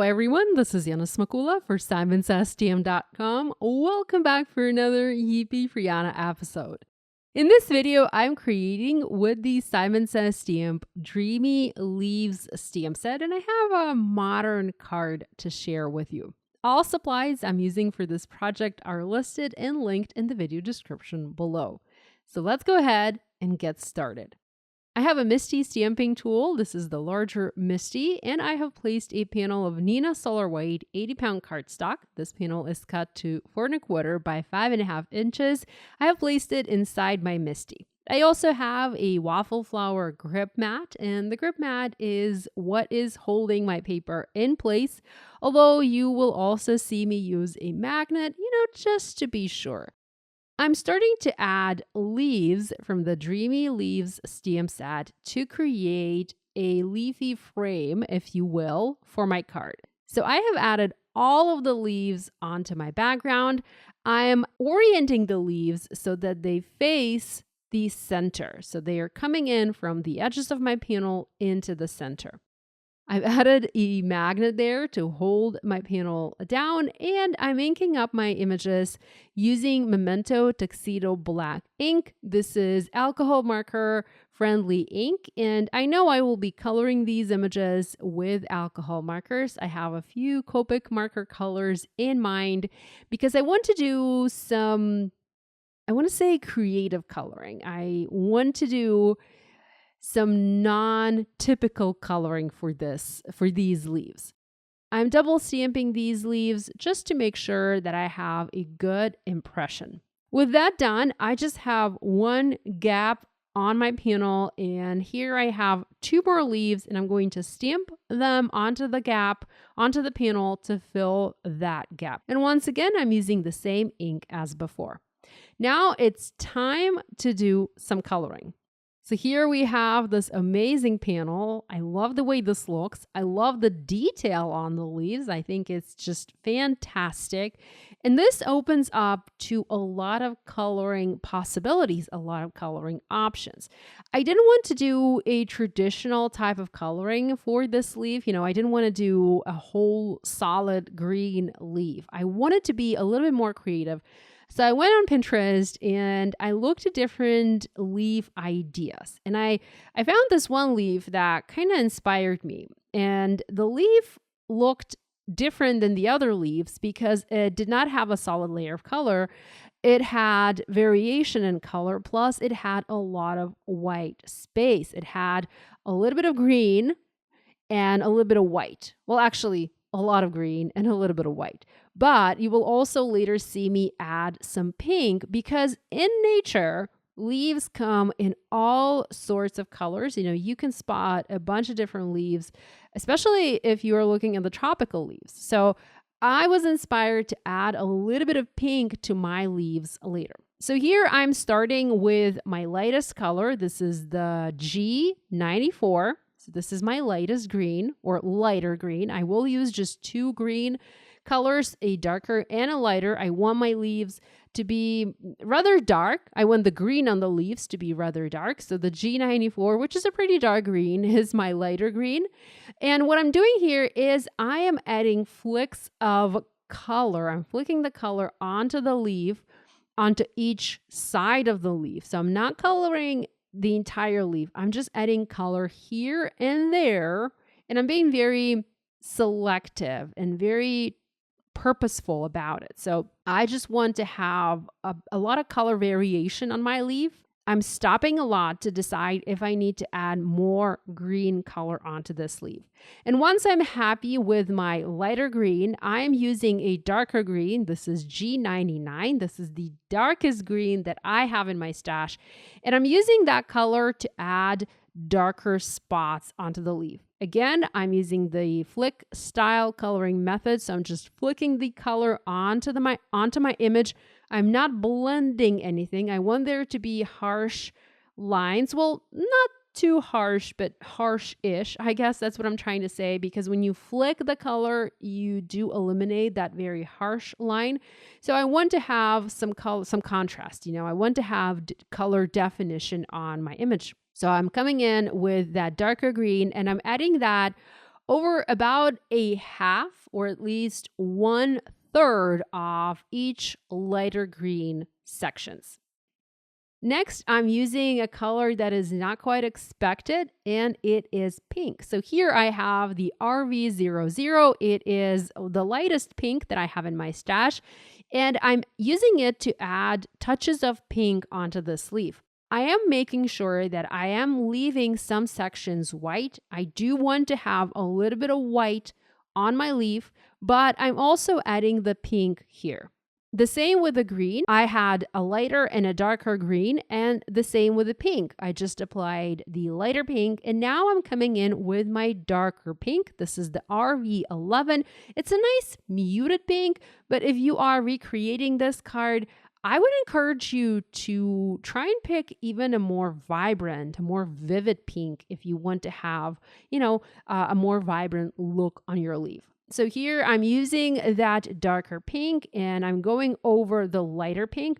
everyone, this is Yana Smakula for SimonsSTM.com. Welcome back for another Yippee for Yana episode. In this video, I'm creating with the Simon Says Stamp Dreamy Leaves stamp set, and I have a modern card to share with you. All supplies I'm using for this project are listed and linked in the video description below. So let's go ahead and get started. I have a MISTI stamping tool. This is the larger MISTI, and I have placed a panel of Neenah Solar White 80-pound cardstock. This panel is cut to 4 1/4 by 5.5 inches. I have placed it inside my MISTI. I also have a waffle flower grip mat, and the grip mat is what is holding my paper in place, although you will also see me use a magnet, just to be sure. I'm starting to add leaves from the Dreamy Leaves stamp set to create a leafy frame, if you will, for my card. So I have added all of the leaves onto my background. I am orienting the leaves so that they face the center. So they are coming in from the edges of my panel into the center. I've added a magnet there to hold my panel down, and I'm inking up my images using Memento TUXEDO black ink. This is alcohol marker friendly ink, and I know I will be coloring these images with alcohol markers. I have a few Copic marker colors in mind because I want to do creative coloring. I want to do some non-typical coloring for these leaves. I'm double stamping these leaves just to make sure that I have a good impression. With that done, I just have one gap on my panel, and here I have 2 more leaves, and I'm going to stamp them onto the gap, onto the panel to fill that gap. And once again, I'm using the same ink as before. Now it's time to do some coloring. So here we have this amazing panel. I love the way this looks. I love the detail on the leaves. I think it's just fantastic. And this opens up to a lot of coloring possibilities, a lot of coloring options. I didn't want to do a traditional type of coloring for this leaf. I didn't want to do a whole solid green leaf. I wanted to be a little bit more creative. So I went on Pinterest and I looked at different leaf ideas, and I found this one leaf that kind of inspired me. And the leaf looked different than the other leaves because it did not have a solid layer of color. It had variation in color, plus it had a lot of white space. It had a little bit of green and a little bit of white. Well, actually, a lot of green and a little bit of white. But you will also later see me add some pink because in nature, leaves come in all sorts of colors. You can spot a bunch of different leaves, especially if you are looking at the tropical leaves. So I was inspired to add a little bit of pink to my leaves later. So here I'm starting with my lightest color. This is the G94. So this is my lightest green or lighter green. I will use just 2 green colors, a darker and a lighter. I want my leaves to be rather dark. I want the green on the leaves to be rather dark. So the G94, which is a pretty dark green, is my lighter green. And what I'm doing here is I am adding flicks of color. I'm flicking the color onto the leaf, onto each side of the leaf. So I'm not coloring the entire leaf. I'm just adding color here and there, and I'm being very selective and very purposeful about it. So I just want to have a lot of color variation on my leaf. I'm stopping a lot to decide if I need to add more green color onto this leaf. And once I'm happy with my lighter green, I'm using a darker green. This is G99. This is the darkest green that I have in my stash. And I'm using that color to add darker spots onto the leaf. Again, I'm using the flick style coloring method. So I'm just flicking the color onto my image. I'm not blending anything. I want there to be harsh lines. Well, not too harsh, but harsh-ish. I guess that's what I'm trying to say, because when you flick the color, you do eliminate that very harsh line. So I want to have some contrast. I want to have color definition on my image. So I'm coming in with that darker green and I'm adding that over about a half or at least 1/3 of each lighter green sections. Next, I'm using a color that is not quite expected, and it is pink. So here I have the RV00. It is the lightest pink that I have in my stash, and I'm using it to add touches of pink onto the sleeve. I am making sure that I am leaving some sections white. I do want to have a little bit of white on my leaf, but I'm also adding the pink here. The same with the green. I had a lighter and a darker green, and the same with the pink. I just applied the lighter pink, and now I'm coming in with my darker pink. This is the RV11. It's a nice muted pink, but if you are recreating this card, I would encourage you to try and pick even a more vibrant, a more vivid pink if you want to have, a more vibrant look on your leaf. So here I'm using that darker pink and I'm going over the lighter pink,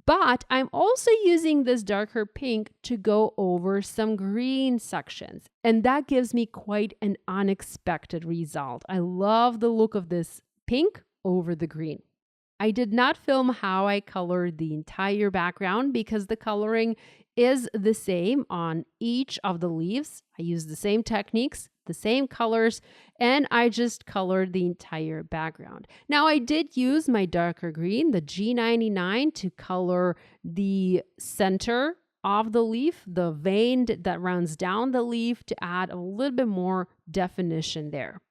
but I'm also using this darker pink to go over some green sections. And that gives me quite an unexpected result. I love the look of this pink over the green. I did not film how I colored the entire background because the coloring is the same on each of the leaves. I used the same techniques, the same colors, and I just colored the entire background. Now I did use my darker green, the G99, to color the center of the leaf, the vein that runs down the leaf, to add a little bit more definition there.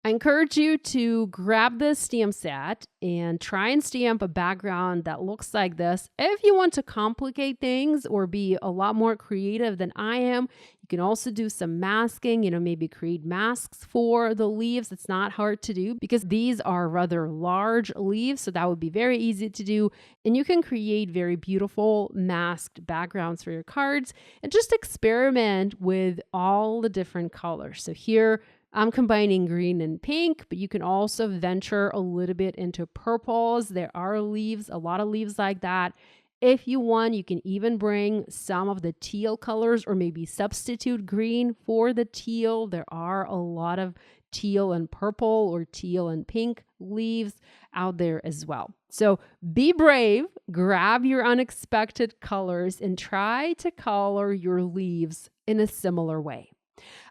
I encourage you to grab this stamp set and try and stamp a background that looks like this. If you want to complicate things or be a lot more creative than I am, you can also do some masking, maybe create masks for the leaves. It's not hard to do because these are rather large leaves, so that would be very easy to do. And you can create very beautiful masked backgrounds for your cards and just experiment with all the different colors. So here, I'm combining green and pink, but you can also venture a little bit into purples. There are leaves, a lot of leaves like that. If you want, you can even bring some of the teal colors or maybe substitute green for the teal. There are a lot of teal and purple or teal and pink leaves out there as well. So be brave, grab your unexpected colors and try to color your leaves in a similar way.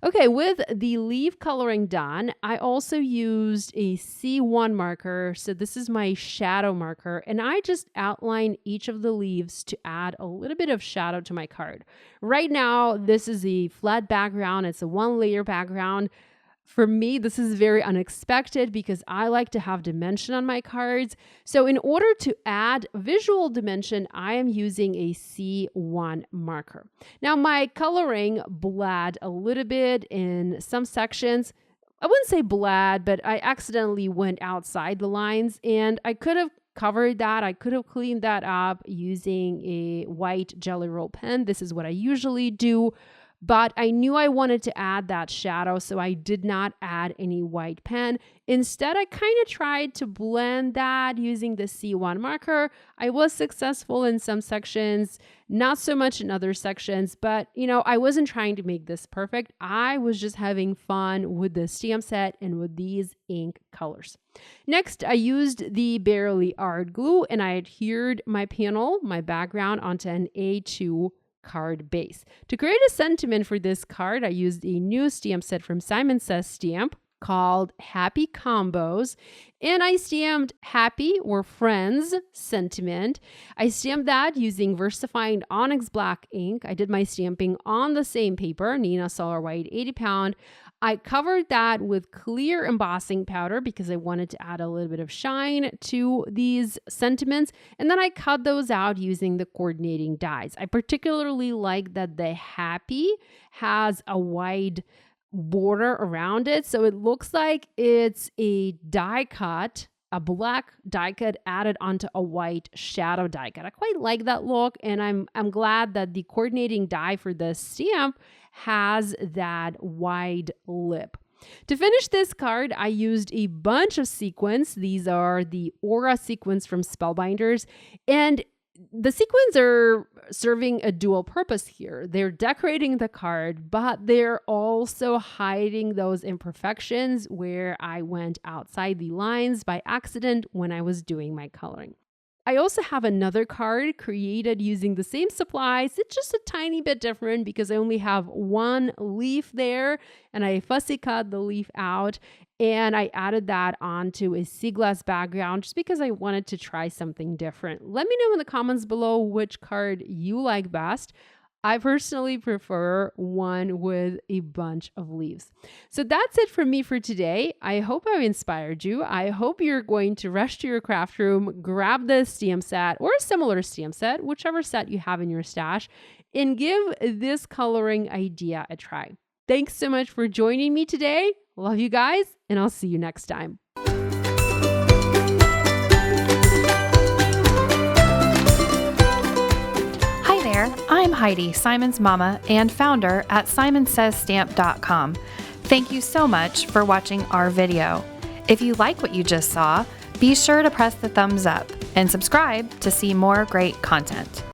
Okay, with the leaf coloring done, I also used a C1 marker. So this is my shadow marker, and I just outline each of the leaves to add a little bit of shadow to my card. Right now, this is a flat background. It's a one-layer background. For me, this is very unexpected because I like to have dimension on my cards. So in order to add visual dimension, I am using a C1 marker. Now my coloring bled a little bit in some sections. I wouldn't say bled, but I accidentally went outside the lines and I could have covered that. I could have cleaned that up using a white Jelly Roll pen. This is what I usually do. But I knew I wanted to add that shadow, so I did not add any white pen. Instead, I kind of tried to blend that using the C1 marker. I was successful in some sections, not so much in other sections, but I wasn't trying to make this perfect. I was just having fun with the stamp set and with these ink colors. Next, I used the Barely Art glue and I adhered my panel, my background, onto an A2 card base. To create a sentiment for this card, I used a new stamp set from Simon Says Stamp called Happy Combos, and I stamped Happy or Friends sentiment. I stamped that using VersaFine ONYX black ink. I did my stamping on the same paper, Neenah Solar White 80 pound. I covered that with clear embossing powder because I wanted to add a little bit of shine to these sentiments. And then I cut those out using the coordinating dies. I particularly like that the Happy has a wide border around it. So it looks like it's a die cut, a black die cut added onto a white shadow die cut. I quite like that look. And I'm glad that the coordinating die for this stamp has that wide lip. To finish this card, I used a bunch of sequins. These are the Aura sequins from Spellbinders. And the sequins are serving a dual purpose here. They're decorating the card, but they're also hiding those imperfections where I went outside the lines by accident when I was doing my coloring. I also have another card created using the same supplies. It's just a tiny bit different because I only have one leaf there, and I fussy cut the leaf out and I added that onto a sea glass background just because I wanted to try something different. Let me know in the comments below which card you like best. I personally prefer one with a bunch of leaves. So that's it from me for today. I hope I inspired you. I hope you're going to rush to your craft room, grab this stamp set or a similar stamp set, whichever set you have in your stash, and give this coloring idea a try. Thanks so much for joining me today. Love you guys, and I'll see you next time. I'm Heidi, Simon's mama and founder at simonsaysstamp.com. Thank you so much for watching our video. If you like what you just saw, be sure to press the thumbs up and subscribe to see more great content.